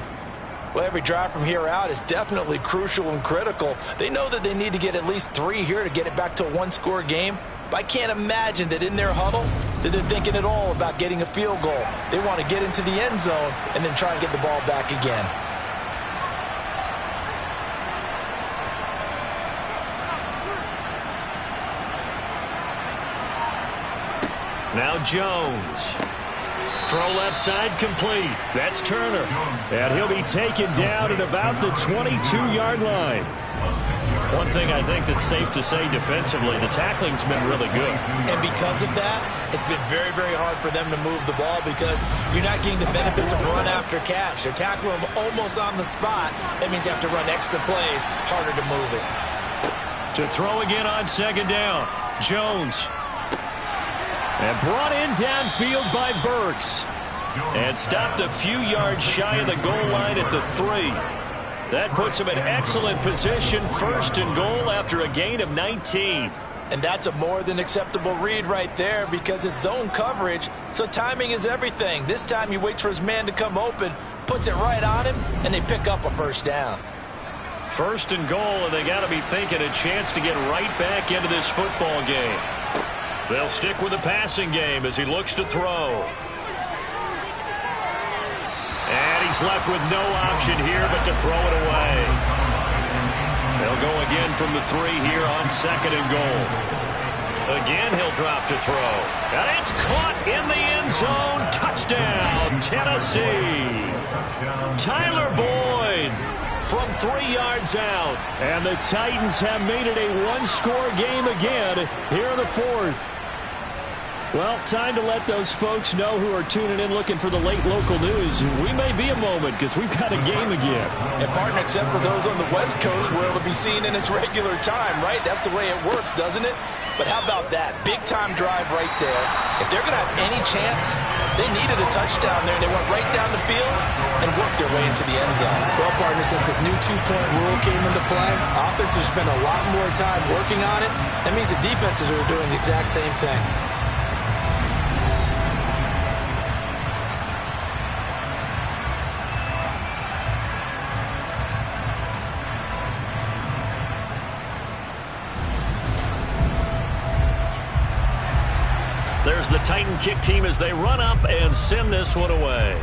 Well, every drive from here out is definitely crucial and critical. They know that they need to get at least 3 here to get it back to a 1-score game. But I can't imagine that in their huddle that they're thinking at all about getting a field goal. They want to get into the end zone and then try and get the ball back again. Now Jones. Throw left side complete. That's Turner. And he'll be taken down at about the 22-yard line. One thing I think that's safe to say defensively, the tackling's been really good. And because of that, it's been very, very hard for them to move the ball because you're not getting the benefits of run after catch. They're tackling them almost on the spot. That means you have to run extra plays, harder to move it. To throw again on second down. Jones. And brought in downfield by Burks. And stopped a few yards shy of the goal line at the 3. That puts him in excellent position, 1st and goal after a gain of 19. And that's a more than acceptable read right there because it's zone coverage, so timing is everything. This time he waits for his man to come open, puts it right on him, and they pick up a first down. 1st and goal, and they got to be thinking a chance to get right back into this football game. They'll stick with the passing game as he looks to throw. And he's left with no option here but to throw it away. They'll go again from the 3 here on 2nd and goal. Again, he'll drop to throw. And it's caught in the end zone. Touchdown, Tennessee. Tyler Boyd from 3 yards out. And the Titans have made it a one-score game again here in the fourth. Well, time to let those folks know who are tuning in looking for the late local news. We may be a moment because we've got a game again. And partner, except for those on the West Coast where it'll be seen in its regular time, right? That's the way it works, doesn't it? But how about that? Big-time drive right there. If they're going to have any chance, they needed a touchdown there, and they went right down the field and worked their way into the end zone. Well, partner, since this new two-point rule came into play, offenses spend a lot more time working on it. That means the defenses are doing the exact same thing. There's the Titan kick team as they run up and send this one away.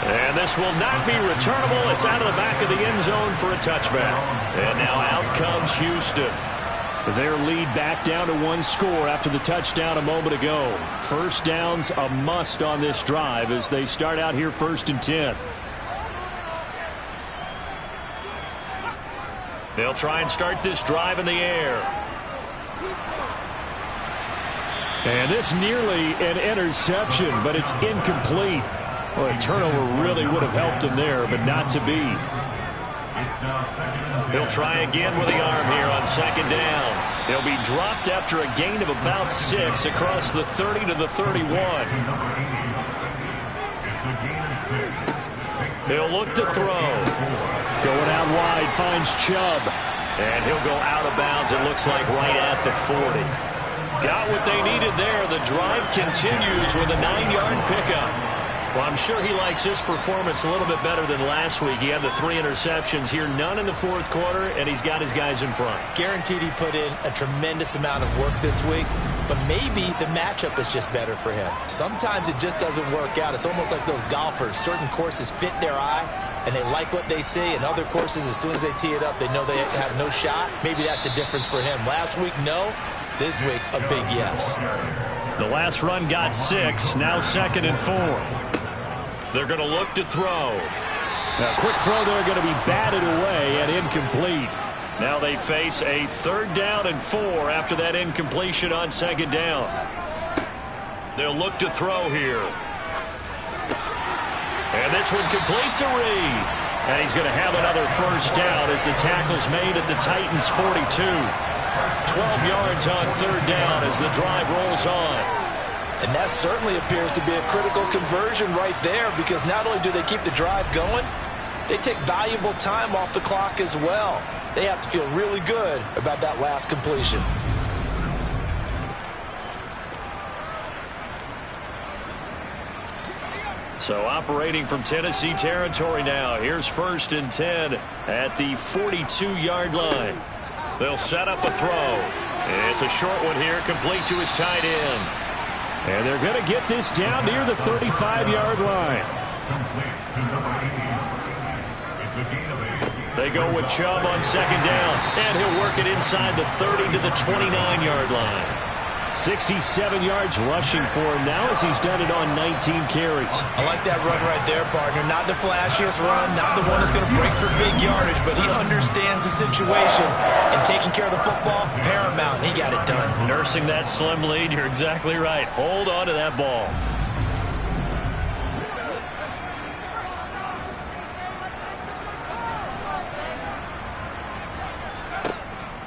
And this will not be returnable. It's out of the back of the end zone for a touchback. And now out comes Houston. Their lead back down to one score after the touchdown a moment ago. First down's a must on this drive as they start out here 1st and 10. They'll try and start this drive in the air. And this nearly an interception, but it's incomplete. Well, a turnover really would have helped him there, but not to be. He'll try again with the arm here on 2nd down. He'll be dropped after a gain of about 6 across the 30 to the 31. He'll look to throw. Going out wide, finds Chubb. And he'll go out of bounds, it looks like right at the 40. Got what they needed there. The drive continues with a 9-yard pickup. Well, I'm sure he likes his performance a little bit better than last week. He had the 3 interceptions here, none in the 4th quarter, and he's got his guys in front. Guaranteed he put in a tremendous amount of work this week, but maybe the matchup is just better for him. Sometimes it just doesn't work out. It's almost like those golfers. Certain courses fit their eye, and they like what they see, and other courses, as soon as they tee it up, they know they have no shot. Maybe that's the difference for him. Last week, no. This week, a big yes. The last run got 6. Now 2nd and 4. They're going to look to throw. Now, quick throw there going to be batted away and incomplete. Now they face a 3rd down and 4 after that incompletion on 2nd down. They'll look to throw here. And this one completes a read. And he's going to have another 1st down as the tackle's made at the Titans' 42. 12 yards on 3rd down as the drive rolls on. And that certainly appears to be a critical conversion right there, because not only do they keep the drive going, they take valuable time off the clock as well. They have to feel really good about that last completion. So operating from Tennessee territory now. Here's 1st and 10 at the 42-yard line. They'll set up a throw. It's a short one here, complete to his tight end. And they're going to get this down near the 35-yard line. They go with Chubb on 2nd down, and he'll work it inside the 30 to the 29-yard line. 67 yards rushing for him now as he's done it on 19 carries. I like that run right there, partner. Not the flashiest run, not the one that's going to break for big yardage, but he understands the situation, and taking care of the football, paramount. He got it done. Nursing that slim lead, you're exactly right. Hold on to that ball.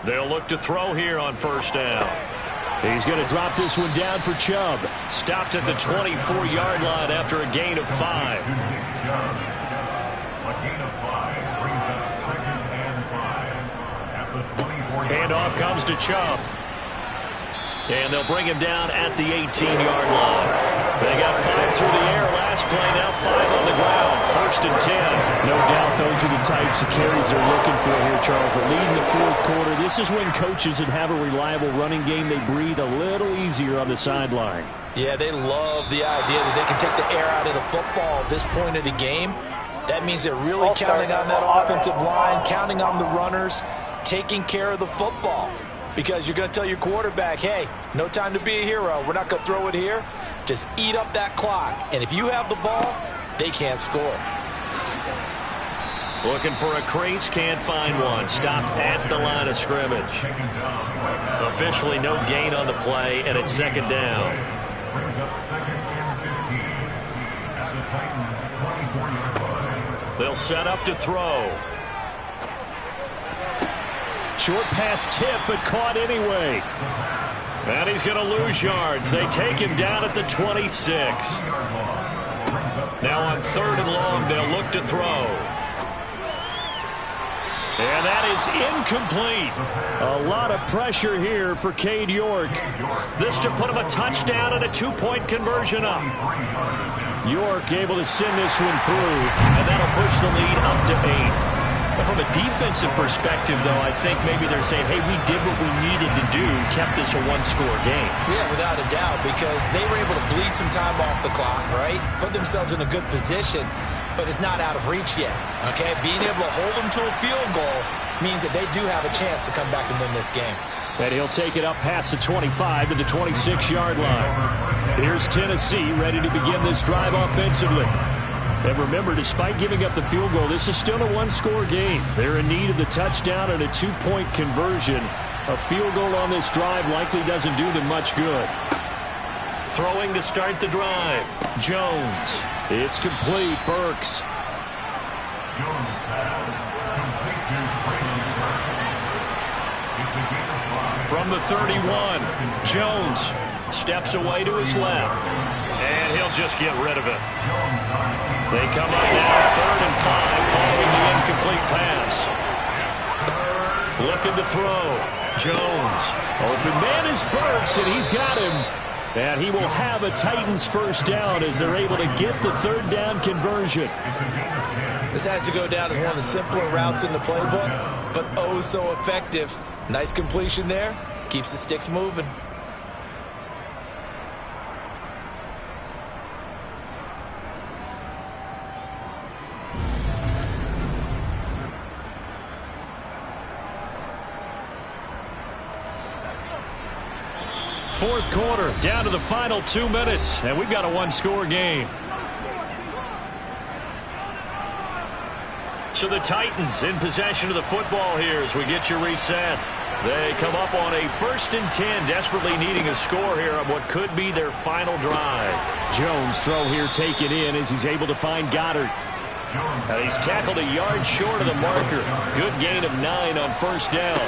They'll look to throw here on 1st down. He's going to drop this one down for Chubb. Stopped at the 24-yard line after a gain of 5. Handoff comes to Chubb. And they'll bring him down at the 18-yard line. They got 5 through the air last play, now 5 on the ground. 1st and 10. No doubt those are the types of carries they're looking for here, Charles. The lead in the 4th quarter. This is when coaches that have a reliable running game, they breathe a little easier on the sideline. Yeah, they love the idea that they can take the air out of the football at this point of the game. That means they're really counting on that offensive line, counting on the runners taking care of the football. Because you're going to tell your quarterback, hey, no time to be a hero. We're not going to throw it here. Just eat up that clock. And if you have the ball, they can't score. Looking for a crease, can't find one. Stopped at the line of scrimmage. Officially no gain on the play, and it's second down. They'll set up to throw. Short pass tip, but caught anyway. And he's going to lose yards. They take him down at the 26. Now on 3rd and long, they'll look to throw. And that is incomplete. A lot of pressure here for Cade York. This to put him a touchdown and a 2-point conversion up. York able to send this one through, and that'll push the lead up to 8. From a defensive perspective, though, I think maybe they're saying, hey, we did what we needed to do, kept this a one-score game. Yeah, without a doubt, because they were able to bleed some time off the clock, right? Put themselves in a good position, but it's not out of reach yet, okay? Being able to hold them to a field goal means that they do have a chance to come back and win this game. And he'll take it up past the 25 to the 26-yard line. Here's Tennessee ready to begin this drive offensively. And remember, despite giving up the field goal, this is still a one-score game. They're in need of the touchdown and a 2-point conversion. A field goal on this drive likely doesn't do them much good. Throwing to start the drive. Jones. It's complete. Burks. From the 31, Jones steps away to his left. And he'll just get rid of it. They come up now 3rd and 5 following the incomplete pass. Looking to throw. Jones. Open man is Burks, and he's got him. And he will have a Titans first down as they're able to get the 3rd down conversion. This has to go down as one of the simpler routes in the playbook, but oh so effective. Nice completion there. Keeps the sticks moving. Fourth quarter, down to the final 2 minutes, and we've got a one-score game. So the Titans in possession of the football here as we get you reset. They come up on a 1st and 10, desperately needing a score here on what could be their final drive. Jones throw here taken in as he's able to find Goddard. Now he's tackled a yard short of the marker. Good gain of 9 on 1st down.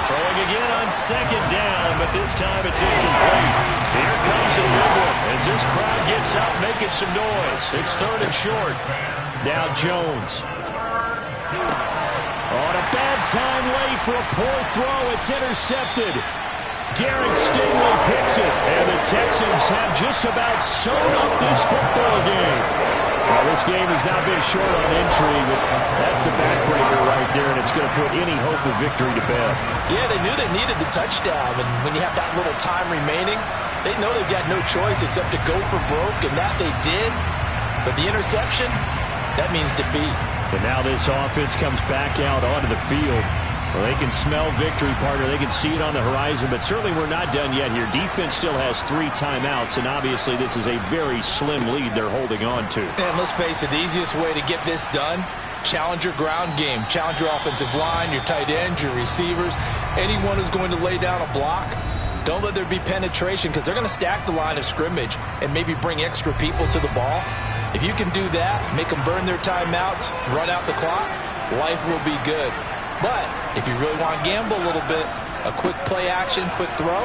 Throwing again on 2nd down, but this time it's incomplete. Here comes a big one as this crowd gets up making some noise. It's 3rd and short. Now Jones. On a bad time late for a poor throw. It's intercepted. Derek Stingley picks it, and the Texans have just about sewn up this football game. Well, this game has now been short on intrigue, but that's the backbreaker right there, and it's going to put any hope of victory to bed. Yeah, they knew they needed the touchdown, and when you have that little time remaining, they know they've got no choice except to go for broke, and that they did. But the interception, that means defeat. But now this offense comes back out onto the field. Well, they can smell victory, partner. They can see it on the horizon, but certainly we're not done yet here. Defense still has 3 timeouts, and obviously this is a very slim lead they're holding on to. And let's face it, the easiest way to get this done, challenge your ground game. Challenge your offensive line, your tight ends, your receivers, anyone who's going to lay down a block. Don't let there be penetration because they're going to stack the line of scrimmage and maybe bring extra people to the ball. If you can do that, make them burn their timeouts, run out the clock, life will be good. But if you really want to gamble a little bit, a quick play action, quick throw,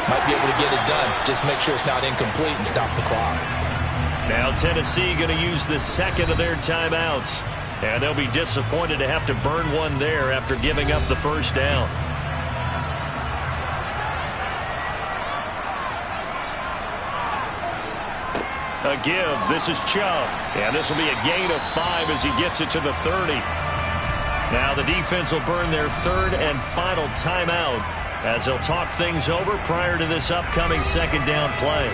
might be able to get it done. Just make sure it's not incomplete and stop the clock. Now Tennessee going to use the 2nd of their timeouts. And they'll be disappointed to have to burn one there after giving up the 1st down. A give. This is Chubb. And this will be a gain of 5 as he gets it to the 30. Now the defense will burn their 3rd and final timeout as they'll talk things over prior to this upcoming 2nd down play.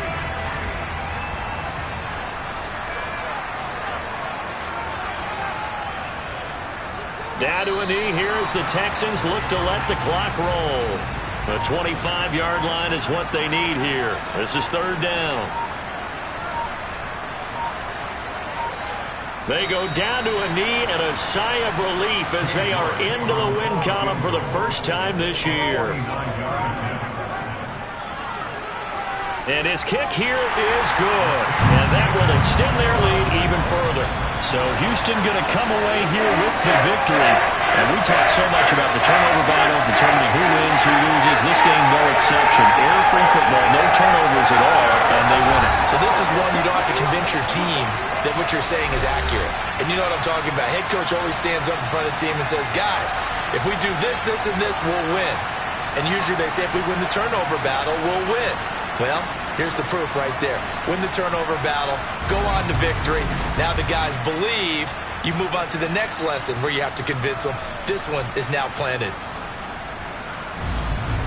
Down to a knee here as the Texans look to let the clock roll. The 25-yard line is what they need here. This is third down. They go down to a knee and a sigh of relief as they are into the win column for the first time this year. And his kick here is good. And that will extend their lead even further. So Houston going to come away here with the victory. And we talk so much about the turnover battle, determining who wins, who loses. This game, no exception. Error-free football, no turnovers at all, and they win it. So this is one you don't have to convince your team that what you're saying is accurate. And you know what I'm talking about. Head coach always stands up in front of the team and says, guys, if we do this, this, and this, we'll win. And usually they say if we win the turnover battle, we'll win. Well, here's the proof right there. Win the turnover battle, go on to victory. Now the guys believe. You move on to the next lesson where you have to convince them. This one is now planted.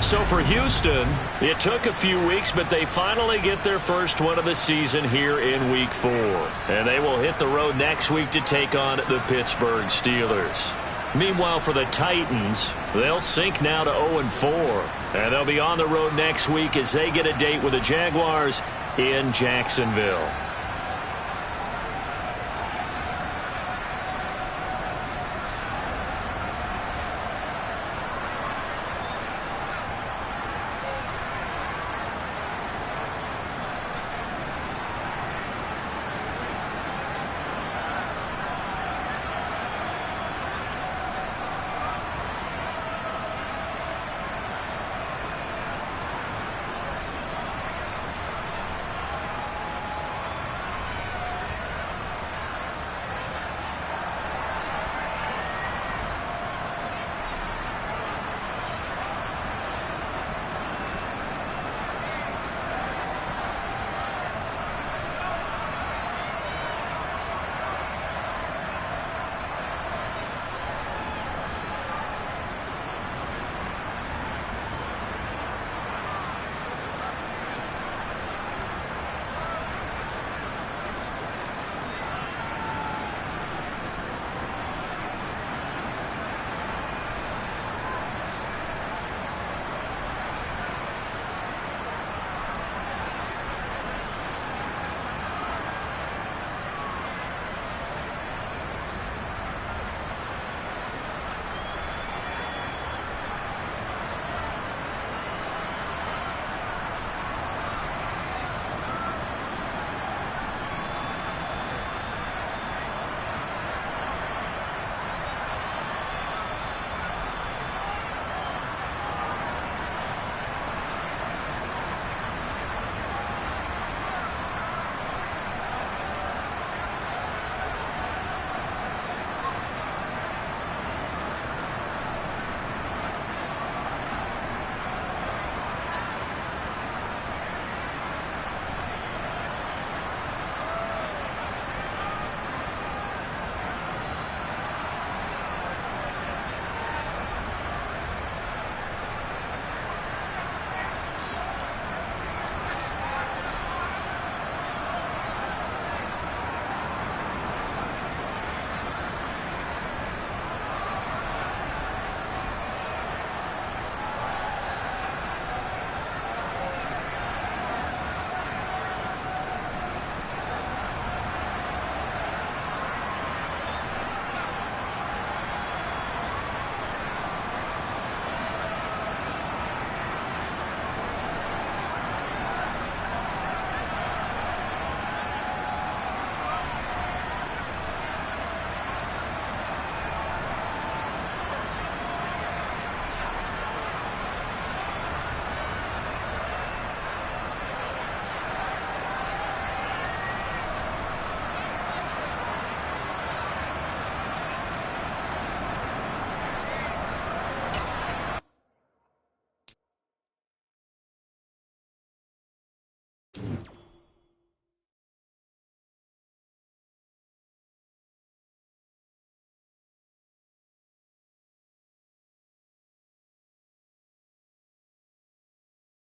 So for Houston, it took a few weeks, but they finally get their first one of the season here in Week 4. And they will hit the road next week to take on the Pittsburgh Steelers. Meanwhile, for the Titans, they'll sink now to 0-4. And they'll be on the road next week as they get a date with the Jaguars in Jacksonville.